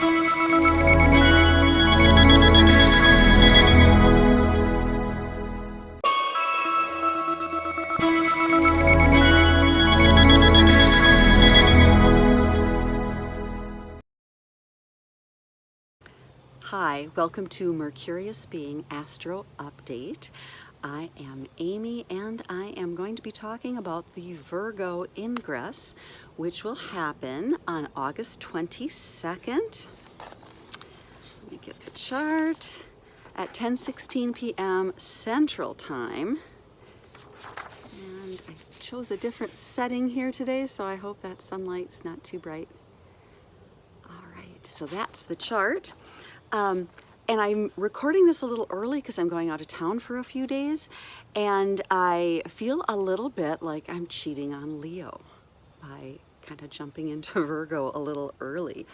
Hi, welcome to Mercurius Being Astro Update. I am Amy and I am going to be talking about the Virgo Ingress, which will happen on August 22nd. Let me get the chart. At 10:16 p.m. Central Time. And I chose a different setting here today, so I hope that sunlight's not too bright. All right, so that's the chart. And I'm recording this a little early because I'm going out of town for a few days, and I feel a little bit like I'm cheating on Leo by kind of jumping into Virgo a little early.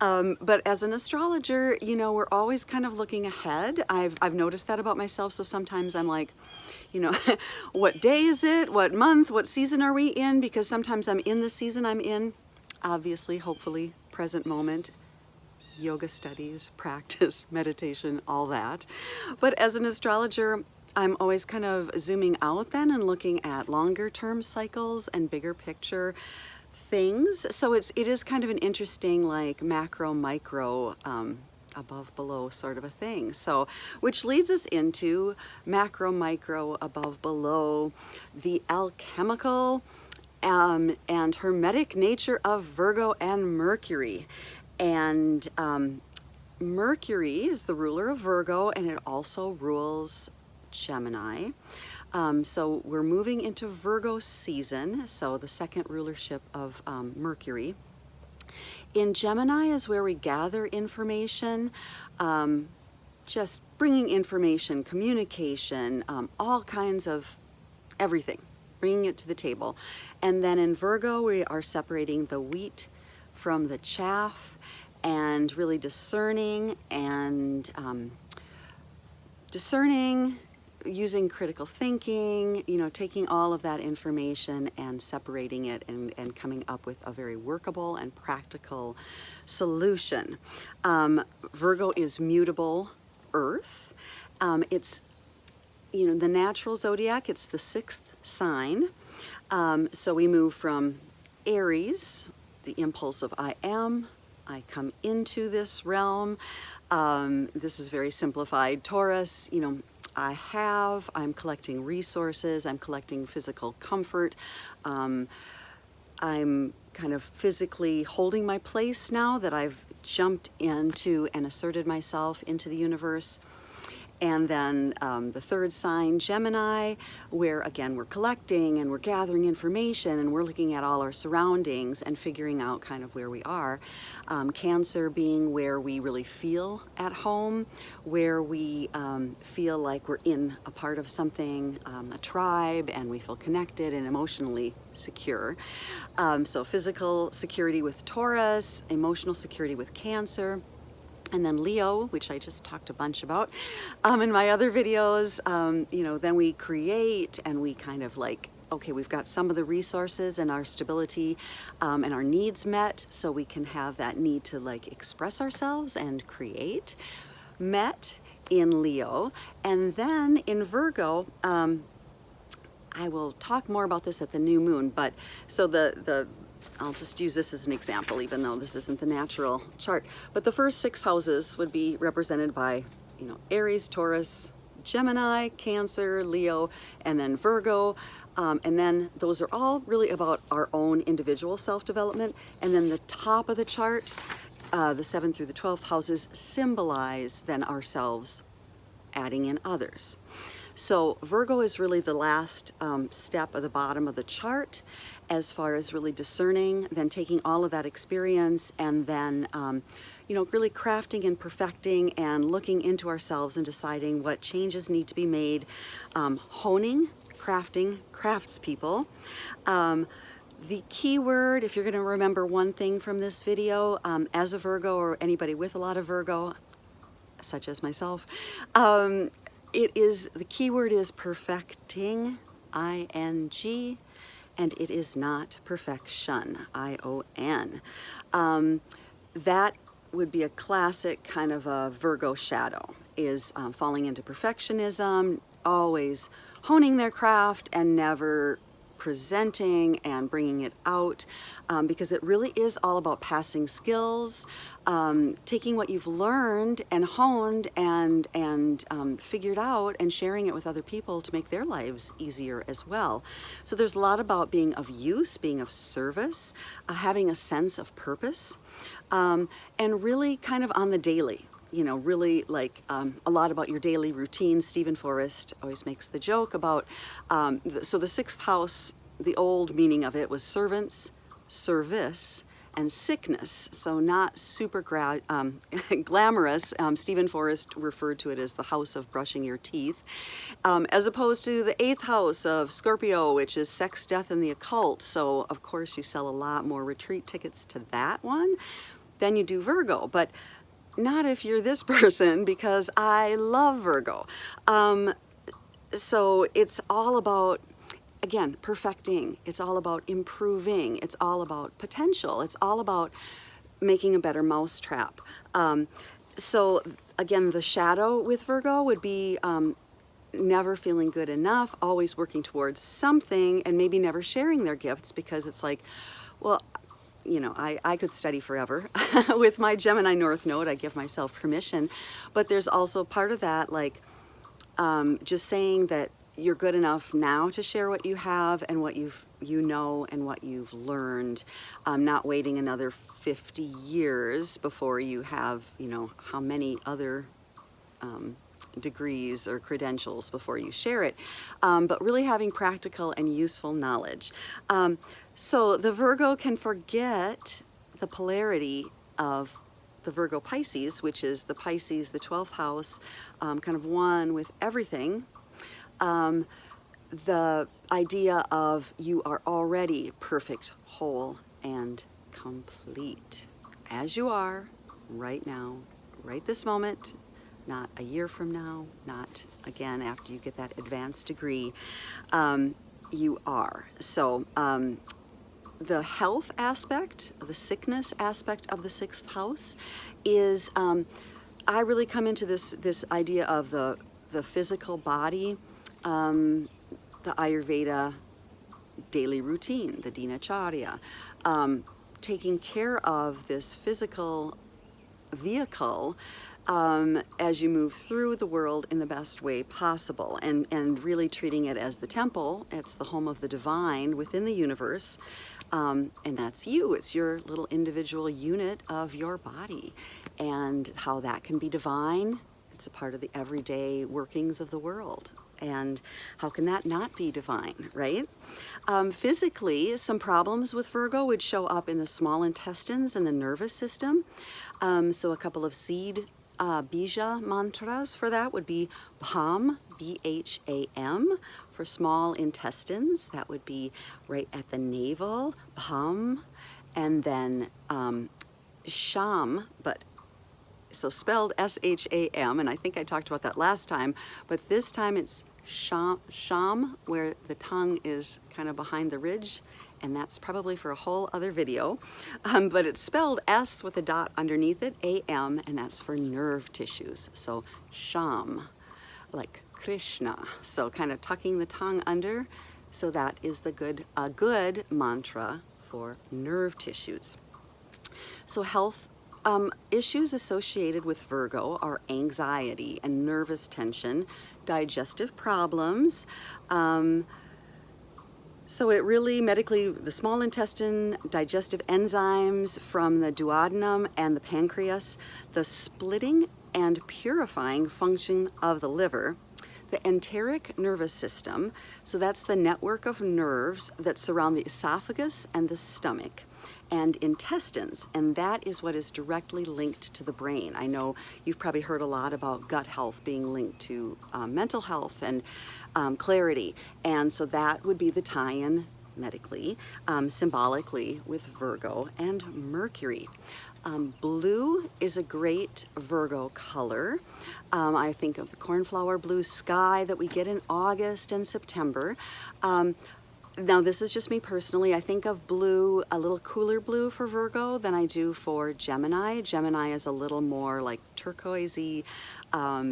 But as an astrologer, you know, we're always kind of looking ahead. I've noticed that about myself, so sometimes I'm like, you know, what day is it? What month? What season are we in? Because sometimes I'm in the season I'm in, obviously, hopefully, present moment. Yoga studies, practice, meditation, all that. But as an astrologer, I'm always kind of zooming out then and looking at longer term cycles and bigger picture things. So it is kind of an interesting, like, macro, micro, above, below sort of a thing. So, which leads us into macro, micro, above, below, the alchemical and hermetic nature of Virgo and Mercury. And Mercury is the ruler of Virgo, and it also rules Gemini. So we're moving into Virgo season, so the second rulership of Mercury. In Gemini is where we gather information, just bringing information, communication, all kinds of everything, bringing it to the table. And then in Virgo, we are separating the wheat from the chaff, and really discerning using critical thinking, you know, taking all of that information and separating it and coming up with a very workable and practical solution. Virgo is mutable earth. It's, you know, the natural zodiac, it's the 6th sign. So we move from Aries, the impulse of I am, I come into this realm. This is very simplified. Taurus, you know, I'm collecting resources, I'm collecting physical comfort. I'm kind of physically holding my place now that I've jumped into and asserted myself into the universe. And then the 3rd sign, Gemini, where again we're collecting and we're gathering information and we're looking at all our surroundings and figuring out kind of where we are. Cancer being where we really feel at home, where we feel like we're in a part of something, a tribe, and we feel connected and emotionally secure. So physical security with Taurus, emotional security with Cancer. And then Leo, which I just talked a bunch about in my other videos, you know, then we create and we kind of like, okay, we've got some of the resources and our stability and our needs met, so we can have that need to like express ourselves and create met in Leo. And then in Virgo, I will talk more about this at the new moon, but so I'll just use this as an example, even though this isn't the natural chart. But the first 6 houses would be represented by, you know, Aries, Taurus, Gemini, Cancer, Leo, and then Virgo. And then those are all really about our own individual self-development. And then the top of the chart, the 7th through the 12th houses symbolize then ourselves, adding in others. So Virgo is really the last step at the bottom of the chart as far as really discerning, then taking all of that experience and then, you know, really crafting and perfecting and looking into ourselves and deciding what changes need to be made, honing, crafting, craftspeople. The key word, if you're going to remember one thing from this video, as a Virgo or anybody with a lot of Virgo, such as myself, the key word is perfecting, I-N-G, and it is not perfection, I-O-N. That would be a classic kind of a Virgo shadow, is falling into perfectionism, always honing their craft and never presenting and bringing it out, because it really is all about passing skills, taking what you've learned and honed and figured out and sharing it with other people to make their lives easier as well. So there's a lot about being of use, being of service, having a sense of purpose, and really kind of on the daily. You know, really like a lot about your daily routine. Stephen Forrest always makes the joke about, so the sixth house, the old meaning of it was servants, service, and sickness. So not super glamorous. Stephen Forrest referred to it as the house of brushing your teeth, as opposed to the eighth house of Scorpio, which is sex, death, and the occult. So of course you sell a lot more retreat tickets to that one than you do Virgo. But not if you're this person, because I love Virgo. So it's all about, again, perfecting. It's all about improving. It's all about potential. It's all about making a better mousetrap. So again, the shadow with Virgo would be never feeling good enough, always working towards something, and maybe never sharing their gifts, because it's like, well, you know, I could study forever. With my Gemini North Node, I give myself permission. But there's also part of that, like just saying that you're good enough now to share what you have and what you know and what you've learned, not waiting another 50 years before you have, you know, how many other degrees or credentials before you share it, but really having practical and useful knowledge. So the Virgo can forget the polarity of the Virgo Pisces, which is the Pisces, the 12th house, kind of one with everything. The idea of you are already perfect, whole, and complete as you are right now, right this moment, not a year from now, not again after you get that advanced degree. You are. So the health aspect, the sickness aspect of the sixth house is, I really come into this idea of the physical body, the Ayurveda daily routine, the Dinacharya, taking care of this physical vehicle as you move through the world in the best way possible, and really treating it as the temple. It's the home of the divine within the universe, and that's you. It's your little individual unit of your body, and how that can be divine. It's a part of the everyday workings of the world, and how can that not be divine, right? Physically, some problems with Virgo would show up in the small intestines and the nervous system. So a couple of seed bija mantras for that would be Bham, B-H-A-M, for small intestines. That would be right at the navel, Bham, and then Sham, but so spelled S-H-A-M, and I think I talked about that last time, but this time it's Sham, where the tongue is kind of behind the ridge, and that's probably for a whole other video, but it's spelled S with a dot underneath it, A-M, and that's for nerve tissues. So Sham, like Krishna, so kind of tucking the tongue under, so that is a good mantra for nerve tissues. So health issues associated with Virgo are anxiety and nervous tension, digestive problems. So it really medically, the small intestine, digestive enzymes from the duodenum and the pancreas, the splitting and purifying function of the liver, the enteric nervous system, so that's the network of nerves that surround the esophagus and the stomach, and intestines, and that is what is directly linked to the brain. I know you've probably heard a lot about gut health being linked to mental health and clarity, and so that would be the tie-in medically, symbolically with Virgo and Mercury. Blue is a great Virgo color. I think of the cornflower blue sky that we get in August and September. Now this is just me personally. I think of blue, a little cooler blue for Virgo than I do for Gemini. Gemini is a little more like turquoisey,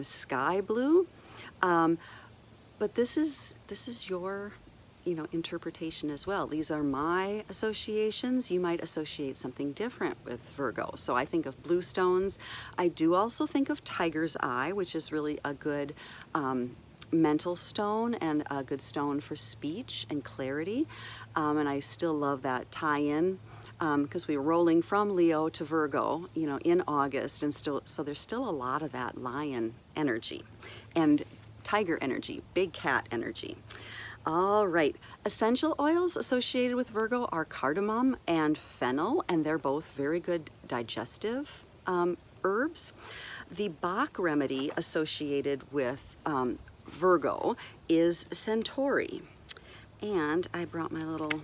sky blue. But this is your, interpretation as well. These are my associations. You might associate something different with Virgo. So I think of blue stones. I do also think of tiger's eye, which is really a good mental stone and a good stone for speech and clarity. And I still love that tie-in because we're rolling from Leo to Virgo, in August, and so there's still a lot of that lion energy and tiger energy, big cat energy. All right, essential oils associated with Virgo are cardamom and fennel, and they're both very good digestive herbs. The Bach remedy associated with Virgo is Centauri. And I brought my little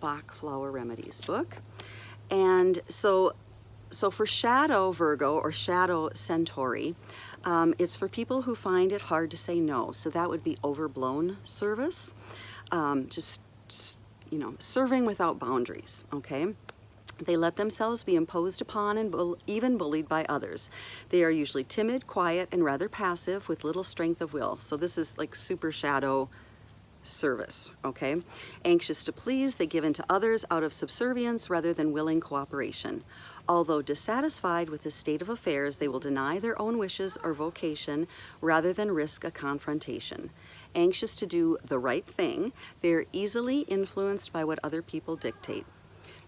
Bach Flower Remedies book. And so for Shadow Virgo or Shadow Centauri, it's for people who find it hard to say no. So that would be overblown service, just serving without boundaries, okay? They let themselves be imposed upon and even bullied by others. They are usually timid, quiet, and rather passive with little strength of will. So this is like super shadow service, okay? Anxious to please, they give in to others out of subservience rather than willing cooperation. Although dissatisfied with the state of affairs, they will deny their own wishes or vocation rather than risk a confrontation. Anxious to do the right thing, they are easily influenced by what other people dictate.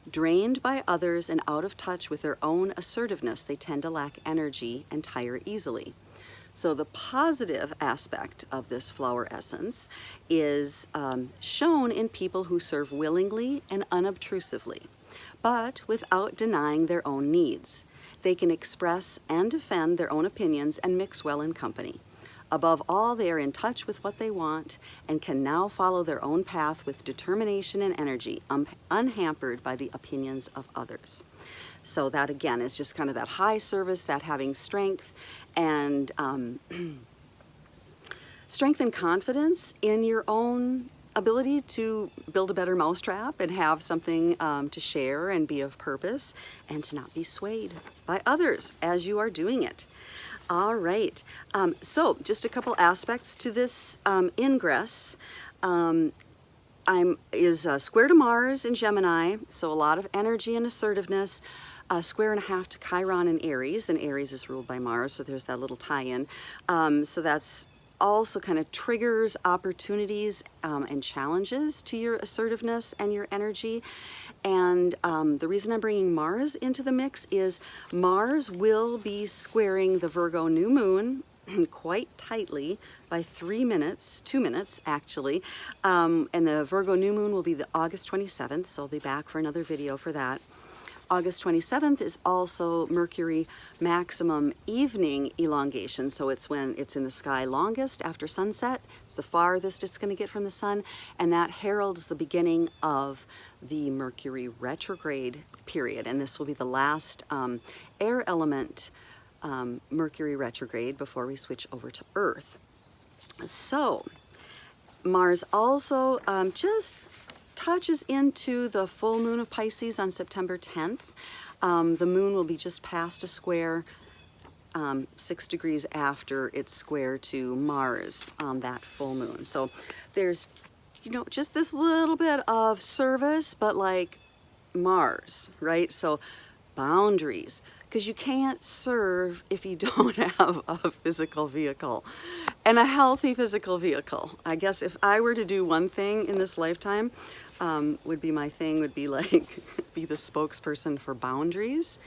Drained by others and out of touch with their own assertiveness, they tend to lack energy and tire easily. So the positive aspect of this flower essence is shown in people who serve willingly and unobtrusively, but without denying their own needs. They can express and defend their own opinions and mix well in company. Above all, they are in touch with what they want and can now follow their own path with determination and energy, unhampered by the opinions of others. So that again is just kind of that high service, that having strength and strength and confidence in your own ability to build a better mousetrap and have something to share and be of purpose and to not be swayed by others as you are doing it. All right, so just a couple aspects to this Ingress. Is square to Mars in Gemini, so a lot of energy and assertiveness. Square and a half to Chiron in Aries, and Aries is ruled by Mars, so there's that little tie-in. So that's also kind of triggers opportunities and challenges to your assertiveness and your energy. And the reason I'm bringing Mars into the mix is Mars will be squaring the Virgo new moon quite tightly by 2 minutes actually. And the Virgo new moon will be the August 27th, so I'll be back for another video for that. August 27th is also Mercury maximum evening elongation, so it's when it's in the sky longest after sunset. It's the farthest it's going to get from the sun, and that heralds the beginning of the Mercury retrograde period, and this will be the last air element Mercury retrograde before we switch over to Earth. So Mars also just touches into the full moon of Pisces on September 10th. The moon will be just past a square 6 degrees after it's square to Mars on that full moon. So there's, just this little bit of service, but like Mars, right? So boundaries, because you can't serve if you don't have a physical vehicle and a healthy physical vehicle. I guess if I were to do one thing in this lifetime, would be like be the spokesperson for boundaries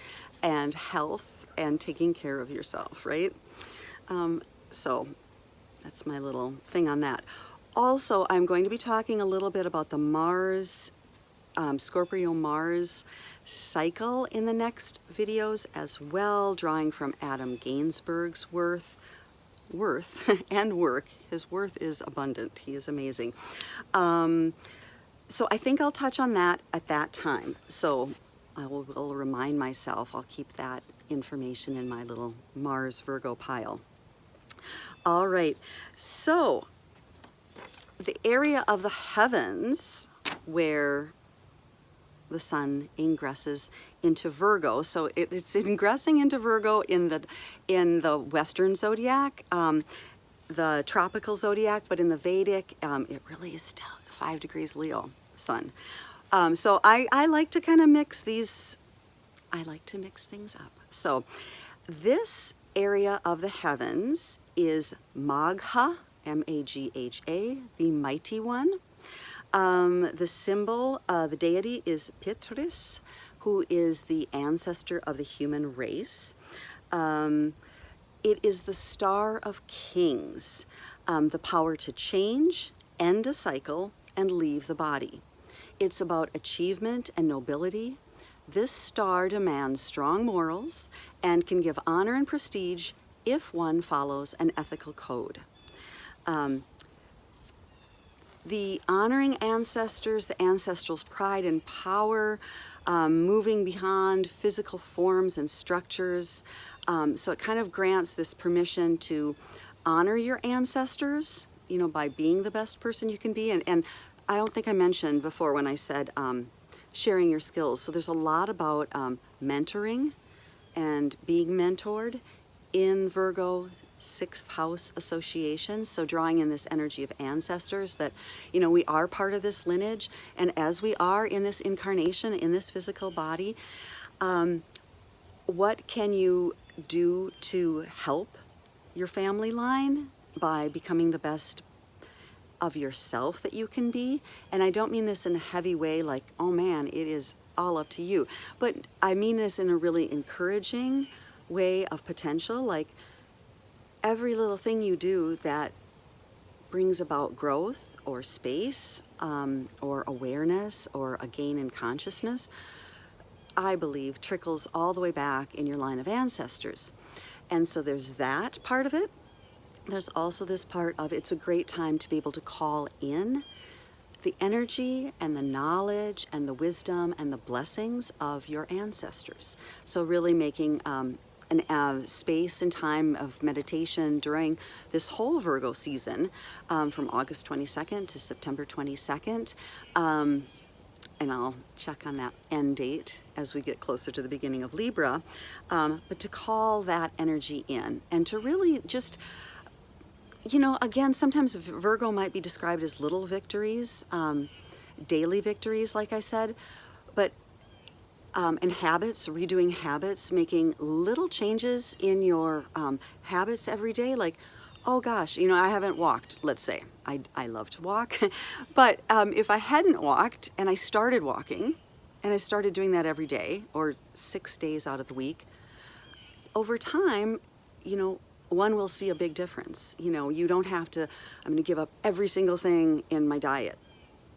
and health and taking care of yourself, right? So that's my little thing on that. Also, I'm going to be talking a little bit about the Mars, Scorpio-Mars cycle in the next videos as well, drawing from Adam Gainsbourg's worth and work. His worth is abundant. He is amazing. So I think I'll touch on that at that time. So I will remind myself, I'll keep that information in my little Mars Virgo pile. All right, so the area of the heavens where the sun ingresses into Virgo. So it's ingressing into Virgo in the Western zodiac, the tropical zodiac, but in the Vedic, it really is still 5 degrees Leo sun. So I like to kind of mix these. I like to mix things up. So this area of the heavens is Magha, M-A-G-H-A, the mighty one. The symbol, the deity is Pitris, who is the ancestor of the human race. It is the star of kings, the power to change, end a cycle, and leave the body. It's about achievement and nobility. This star demands strong morals and can give honor and prestige if one follows an ethical code. The honoring ancestors, the ancestral's pride and power, moving beyond physical forms and structures. So it kind of grants this permission to honor your ancestors, you know, by being the best person you can be. And I don't think I mentioned before when I said sharing your skills. So there's a lot about mentoring and being mentored in Virgo 6th house association. So drawing in this energy of ancestors that, you know, we are part of this lineage. And as we are in this incarnation, in this physical body, what can you do to help your family line by becoming the best of yourself that you can be? And I don't mean this in a heavy way like, oh man, it is all up to you. But I mean this in a really encouraging way of potential, like every little thing you do that brings about growth or space or awareness or a gain in consciousness, I believe trickles all the way back in your line of ancestors. And so there's that part of it. There's also this part of it's a great time to be able to call in the energy and the knowledge and the wisdom and the blessings of your ancestors. So really making an space and time of meditation during this whole Virgo season, from August 22nd to September 22nd. And I'll check on that end date as we get closer to the beginning of Libra. But to call that energy in and to really just, you know, again, sometimes Virgo might be described as little victories, daily victories, like I said, but and habits, redoing habits, making little changes in your habits every day. Like, oh gosh, you know, I haven't walked, let's say. I love to walk, but if I hadn't walked and I started walking, and I started doing that every day or 6 days out of the week, over time, you know, one will see a big difference. You know, you don't have to, I'm going to give up every single thing in my diet.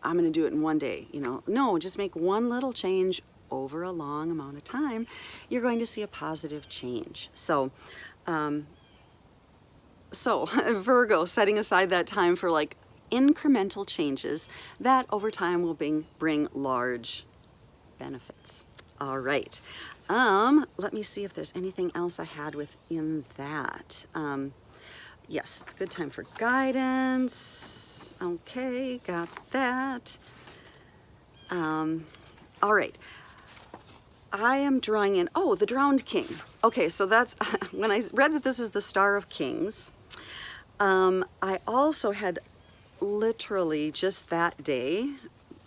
I'm going to do it in one day, you know. No, just make one little change over a long amount of time. You're going to see a positive change. So, Virgo, setting aside that time for like incremental changes that over time will bring large benefits. All right. Let me see if there's anything else I had within that. Yes, it's a good time for guidance. Okay, got that. All right. I am drawing in, oh, the Drowned King. Okay, so that's, when I read that this is the Star of Kings, I also had literally just that day,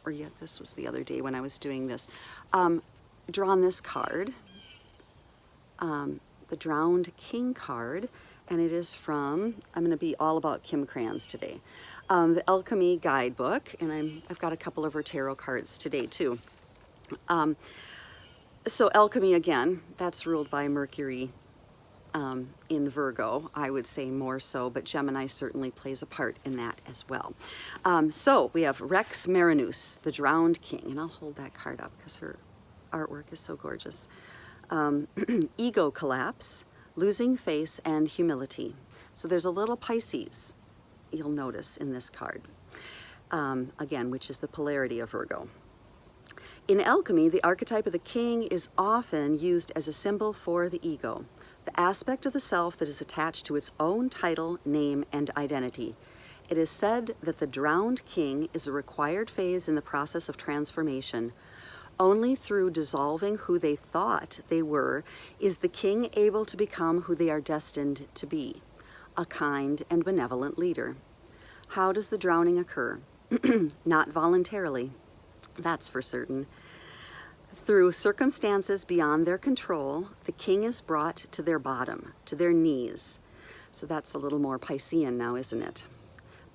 or yet this was the other day when I was doing this, drawn this card, the Drowned King card, and it is from, I'm going to be all about Kim Krans today, the Alchemy guidebook, and I've got a couple of her tarot cards today too. So Alchemy, again, that's ruled by Mercury in Virgo, I would say more so, but Gemini certainly plays a part in that as well. So we have Rex Marinus, the Drowned King, and I'll hold that card up because her artwork is so gorgeous. Ego collapse, losing face, and humility. So there's a little Pisces, you'll notice in this card, again, which is the polarity of Virgo. In alchemy, the archetype of the king is often used as a symbol for the ego, the aspect of the self that is attached to its own title, name, and identity. It is said that the drowned king is a required phase in the process of transformation. Only through dissolving who they thought they were is the king able to become who they are destined to be, a kind and benevolent leader. How does the drowning occur? Not voluntarily, that's for certain. Through circumstances beyond their control, the king is brought to their bottom, to their knees. So that's a little more Piscean now, isn't it?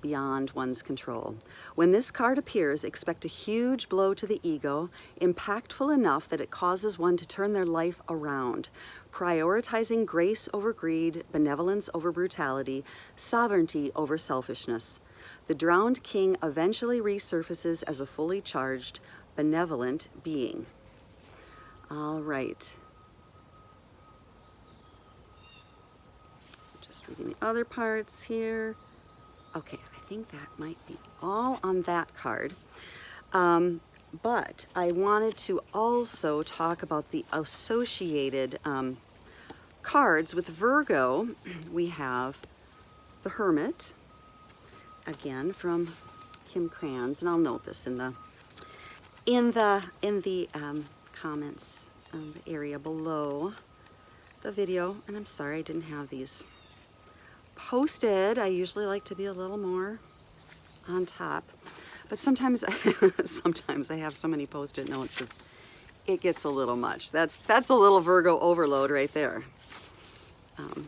Beyond one's control. When this card appears, expect a huge blow to the ego, impactful enough that it causes one to turn their life around, prioritizing grace over greed, benevolence over brutality, sovereignty over selfishness. The drowned king eventually resurfaces as a fully charged, benevolent being. All right. Just reading the other parts here. Okay, I think that might be all on that card. But I wanted to also talk about the associated cards. With Virgo, we have the Hermit, again from Kim Krans, and I'll note this in the comments area below the video. And I'm sorry I didn't have these posted. I usually like to be a little more on top, but sometimes sometimes I have so many post-it notes it gets a little much. That's a little Virgo overload right there. And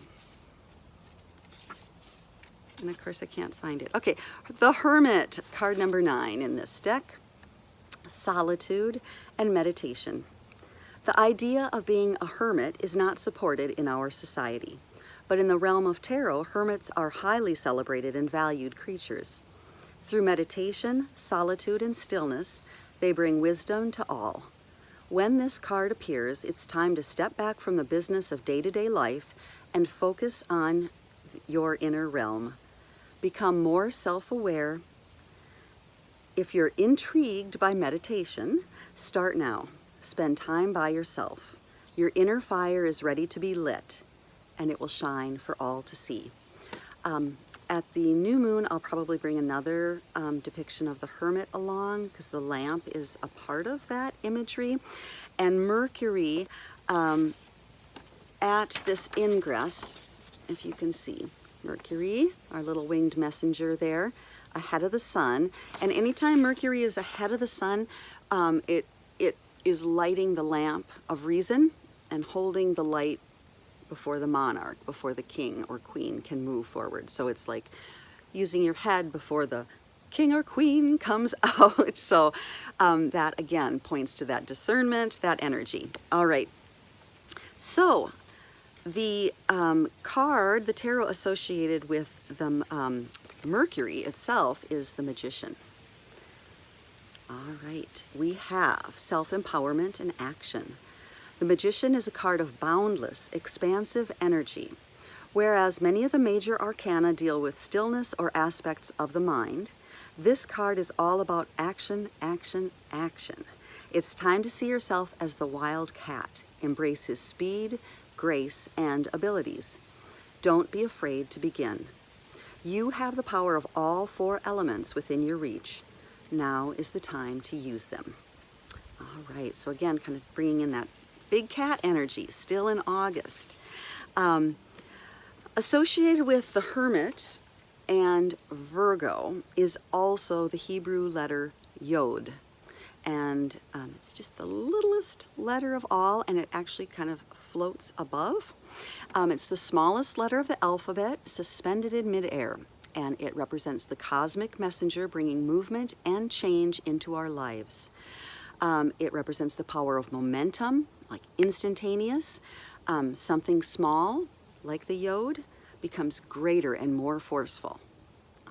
of course I can't find it. Okay, the Hermit, card number 9 in this deck. Solitude and meditation. The idea of being a hermit is not supported in our society. But in the realm of tarot, hermits are highly celebrated and valued creatures. Through meditation, solitude, and stillness, they bring wisdom to all. When this card appears, it's time to step back from the business of day-to-day life and focus on your inner realm. Become more self-aware. If you're intrigued by meditation, start now. Spend time by yourself. Your inner fire is ready to be lit, and it will shine for all to see. At the new moon, I'll probably bring another depiction of the Hermit along, because the lamp is a part of that imagery. And Mercury at this ingress, if you can see, Mercury, our little winged messenger there, ahead of the sun. And anytime Mercury is ahead of the sun, it is lighting the lamp of reason and holding the light before the monarch, before the king or queen can move forward. So it's like using your head before the king or queen comes out. So that again points to that discernment, that energy. All right. So the card, the tarot associated with the Mercury itself is the Magician. All right. We have self-empowerment and action. The Magician is a card of boundless, expansive energy. Whereas many of the major arcana deal with stillness or aspects of the mind, this card is all about action, action, action. It's time to see yourself as the wild cat. Embrace his speed, grace, and abilities. Don't be afraid to begin. You have the power of all 4 elements within your reach. Now is the time to use them. All right, so again, kind of bringing in that big cat energy, still in August. Associated with the Hermit and Virgo is also the Hebrew letter Yod. And it's just the littlest letter of all, and it actually kind of floats above. It's the smallest letter of the alphabet, suspended in midair, and it represents the cosmic messenger bringing movement and change into our lives. It represents the power of momentum, like instantaneous. Something small, like the Yod, becomes greater and more forceful.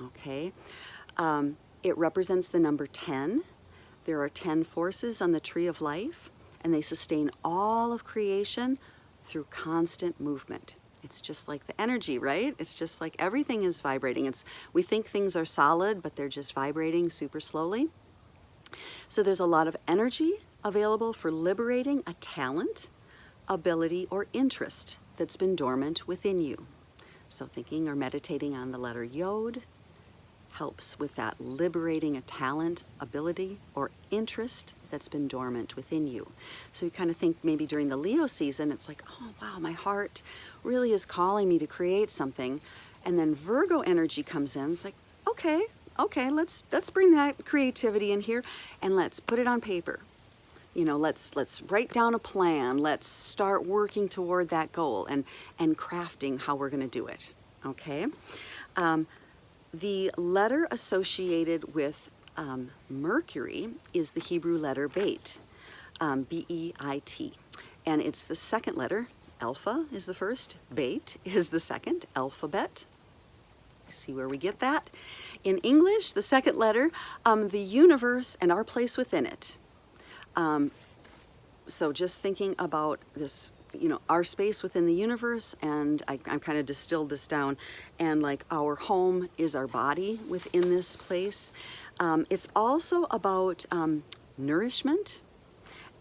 Okay? It represents the number 10. There are 10 forces on the tree of life, and they sustain all of creation through constant movement. It's just like the energy, right? It's just like everything is vibrating. We think things are solid, but they're just vibrating super slowly. So there's a lot of energy available for liberating a talent, ability, or interest that's been dormant within you. So thinking or meditating on the letter Yod helps with that liberating a talent, ability, or interest that's been dormant within you. So you kind of think maybe during the Leo season, it's like, oh wow, my heart really is calling me to create something. And then Virgo energy comes in. It's like, okay, let's bring that creativity in here and let's put it on paper. You know, let's write down a plan. Let's start working toward that goal and crafting how we're going to do it. Okay. The letter associated with Mercury is the Hebrew letter Beit, B-E-I-T. And it's the second letter. Alpha is the first, Beit is the second, alphabet. See where we get that? In English, the second letter, the universe and our place within it. So just thinking about this, you know, our space within the universe, and I'm kind of distilled this down, and like our home is our body within this place. It's also about nourishment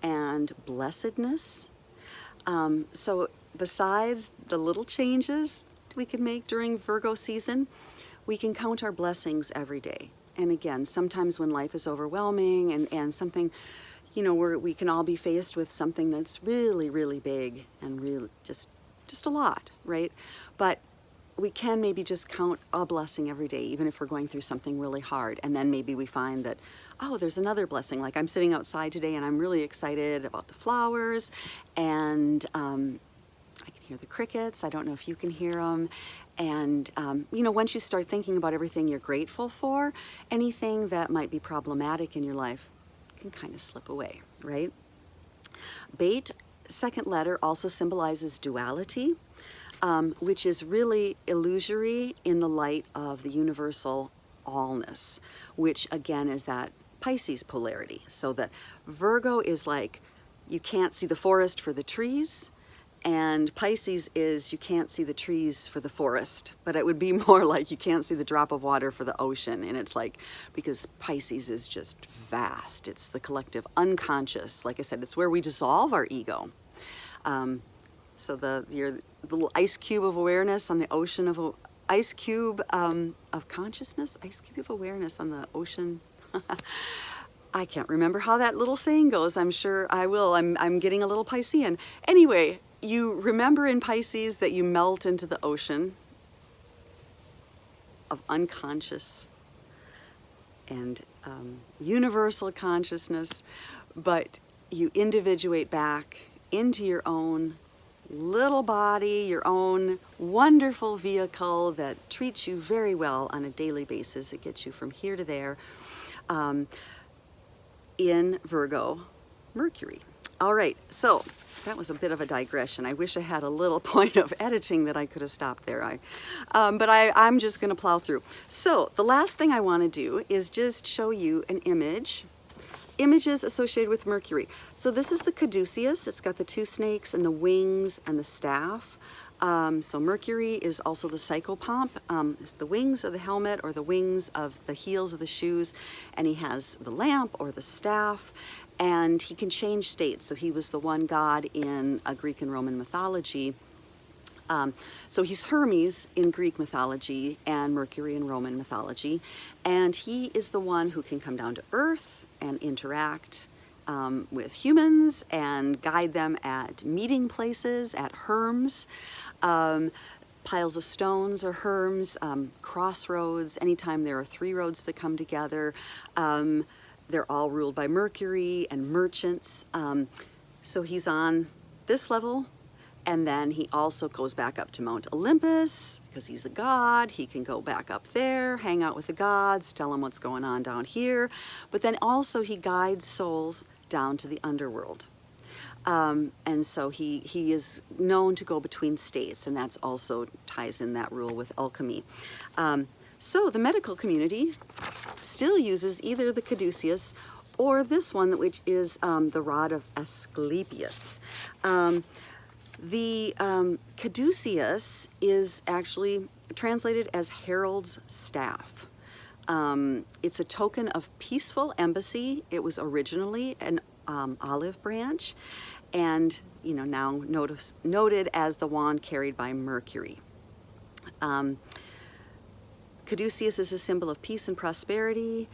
and blessedness. So besides the little changes we can make during Virgo season, we can count our blessings every day. And again, sometimes when life is overwhelming and something, you know, we can all be faced with something that's really, really big and really just a lot, right? But we can maybe just count a blessing every day, even if we're going through something really hard. And then maybe we find that, oh, there's another blessing. Like I'm sitting outside today and I'm really excited about the flowers, and I can hear the crickets. I don't know if you can hear them. And, you know, once you start thinking about everything you're grateful for, anything that might be problematic in your life can kind of slip away, right? Beit, second letter, also symbolizes duality, which is really illusory in the light of the universal allness, which again is that Pisces polarity. So that Virgo is like, you can't see the forest for the trees, and Pisces is you can't see the trees for the forest, but it would be more like you can't see the drop of water for the ocean. And it's like, because Pisces is just vast. It's the collective unconscious. Like I said, it's where we dissolve our ego. So your little ice cube of awareness on the ocean of ice cube of consciousness, ice cube of awareness on the ocean. I can't remember how that little saying goes. I'm sure I will. I'm getting a little Piscean. Anyway, you remember in Pisces that you melt into the ocean of unconscious and universal consciousness, but you individuate back into your own little body, your own wonderful vehicle that treats you very well on a daily basis. It gets you from here to there. In Virgo, Mercury. All right, so that was a bit of a digression. I wish I had a little point of editing that I could have stopped there. But I'm just going to plow through. So the last thing I want to do is just show you an image. Images associated with Mercury. So this is the caduceus. It's got the two snakes and the wings and the staff. So Mercury is also the psychopomp. It's the wings of the helmet or the wings of the heels of the shoes. And he has the lamp or the staff. And he can change states. So he was the one god in Greek and Roman mythology. So he's Hermes in Greek mythology and Mercury in Roman mythology. And he is the one who can come down to Earth and interact with humans and guide them at meeting places, at herms. Piles of stones are herms, crossroads, anytime there are three roads that come together. They're all ruled by Mercury and merchants. So he's on this level, and then he also goes back up to Mount Olympus because he's a god. He can go back up there, hang out with the gods, tell them what's going on down here. But then also he guides souls down to the underworld. And so he is known to go between states, and that's also ties in that rule with alchemy. So the medical community still uses either the caduceus or this one, which is the rod of Asclepius. The caduceus is actually translated as herald's staff. It's a token of peaceful embassy. It was originally an olive branch, and now noted as the wand carried by Mercury. Caduceus is a symbol of peace and prosperity,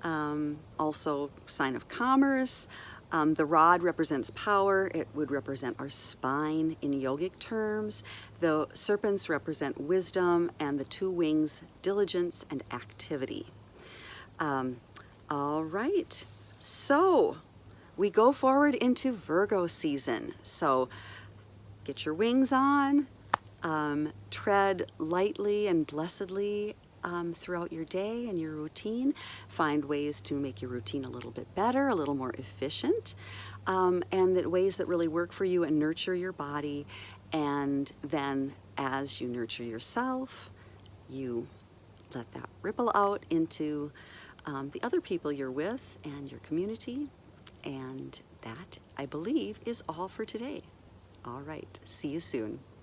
also sign of commerce. The rod represents power. It would represent our spine in yogic terms. The serpents represent wisdom, and the two wings, diligence and activity. All right, so we go forward into Virgo season. So get your wings on, tread lightly and blessedly throughout your day and your routine. Find ways to make your routine a little bit better, a little more efficient, and that ways that really work for you and nurture your body. And then as you nurture yourself, you let that ripple out into the other people you're with and your community. And that, I believe, is all for today. All right, see you soon.